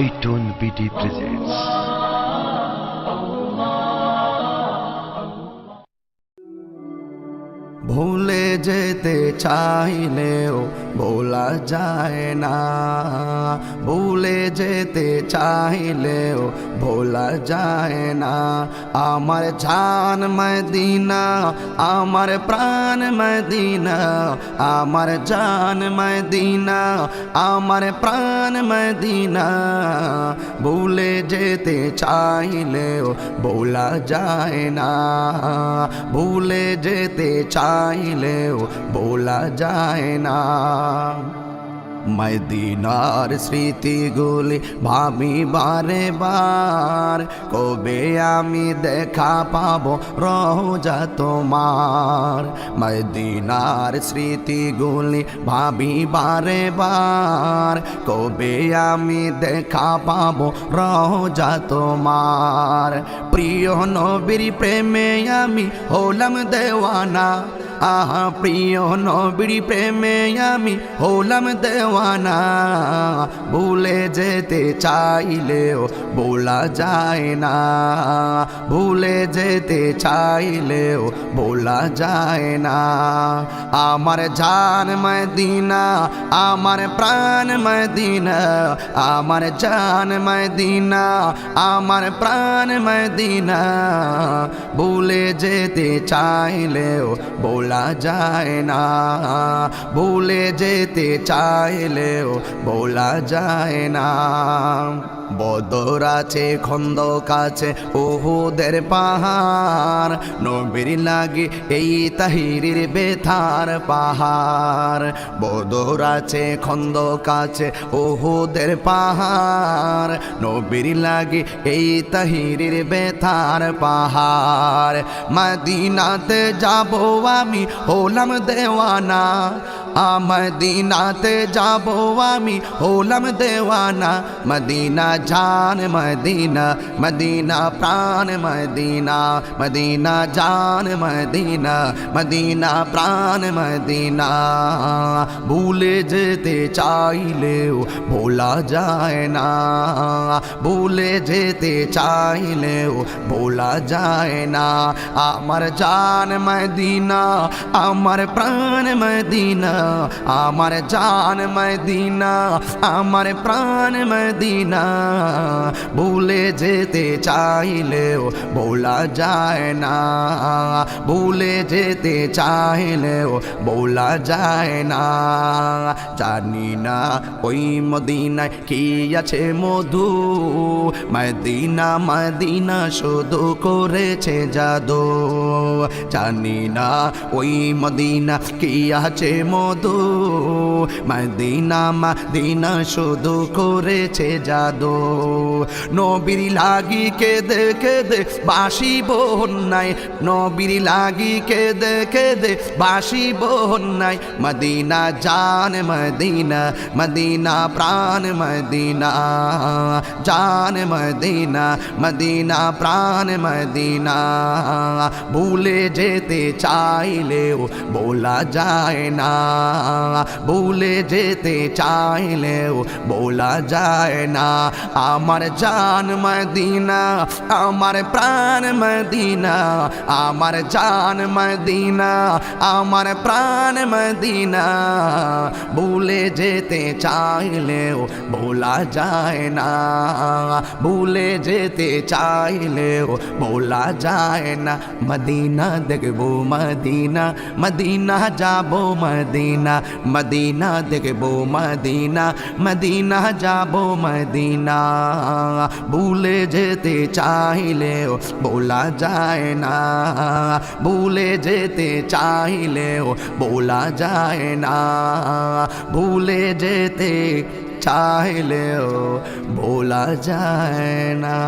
iTone BD presents ভুলে যেতে চাইলেও ভোলা যায় না, ভুলে যেতে চাইলেও ভোলা যায় না। আমার জান মদিনা, আমার প্রাণ মদিনা, আমার জান মদিনা, আমার প্রাণ মদিনা। ভুলে যেতে চাইলেও ভোলা যায় না, ভুলে যেতে চাইলেও ভোলা যায় না। মদিনার স্মৃতিগুলি ভাবি বারে বার, কবে আমি দেখা পাবো রোজা তোমার। মদিনার স্মৃতিগুলি ভাবি বারে বার, কবে আমি দেখা পাবো রোজা তোমার। প্রিয় নবীর প্রেমে আমি হলাম দেওয়ানা, আহা প্রিয় নবীর প্রেমে আমি হলাম দেওয়ানা। ভুলে যেতে চাইলেও ভোলা যায় না, ভুলে যেতে চাইলেও ভোলা যায় না। আমার জান মদিনা, আমার প্রাণ মদিনা, আমার জান মদিনা, আমার প্রাণ মদিনা। ভুলে যেতে চাইলেও ভোলা যায় না, ভুলে যেতে চাইলেও ভোলা যায় না। বদর আছে, খন্দক আছে, উহুদের পাহাড়, নবীর লাগে এই তাহিরির বেথার পাহাড়। বদর আছে, খন্দক আছে, উহুদের পাহাড়, নবীর লাগে এই তাহিরির বেথার পাহাড়। মদিনাতে যাব আমি হলাম দেওয়ানা, মদিনাতে যাব আমি হলাম দেওয়ানা। মদিনা জান মদিনা, মদিনা প্রাণ মদিনা, মদিনা জান মদিনা, মদিনা প্রাণ মদিনা। ভুলে যেতে চাইলেও ভোলা যায় না, ভুলে যেতে চাইলেও ভোলা যায় না। আমার জান মদিনা, আমার প্রাণ মদিনা, আমার জান মদিনা, আমার প্রাণ মদিনা। ভুলে যেতে চাইলেও ভোলা যায় না, ভুলে যেতে চাইলেও ভোলা যায় না। জানি না ওই মদিনায় কি আছে মধু, মদিনা মদিনা শুধু করেছে জাদু। জানি না ওই মদিনা কি আছে মধু, মদিনা মদিনা শুধু করেছে জাদু। নবীর লাগি কেঁদে কেঁদে বাসি বন্যায়, নবীর লাগি কেঁদে কেঁদে বাসি বন্যায়। মদিনা জান মদিনা, মদিনা প্রাণ মদিনা, জান মদিনা, মদিনা প্রাণ মদিনা। ভুলে যেতে চাইলেও ভোলা যায় না, ভুলে যেতে চাইলেও ভোলা যায় না। আমার জান মদিনা, আমার প্রাণ মদিনা, আমার জান মদিনা, আমার প্রাণ মদিনা। ভুলে যেতে চাইলেও ভোলা যায় না, ভুলে যেতে চাইলেও ভোলা যায় না। মদিনা দেখবো মদিনা, মদিনা যাবো মদিনা, মদিনা দেখবো মদিনা, মদিনা যাবো মদিনা। ভুলে যেতে চাইলেও ভোলা যায় না, ভুলে যেতে চাইলেও ভোলা যায় না, ভুলে যেতে চাইলেও ভোলা যায় না।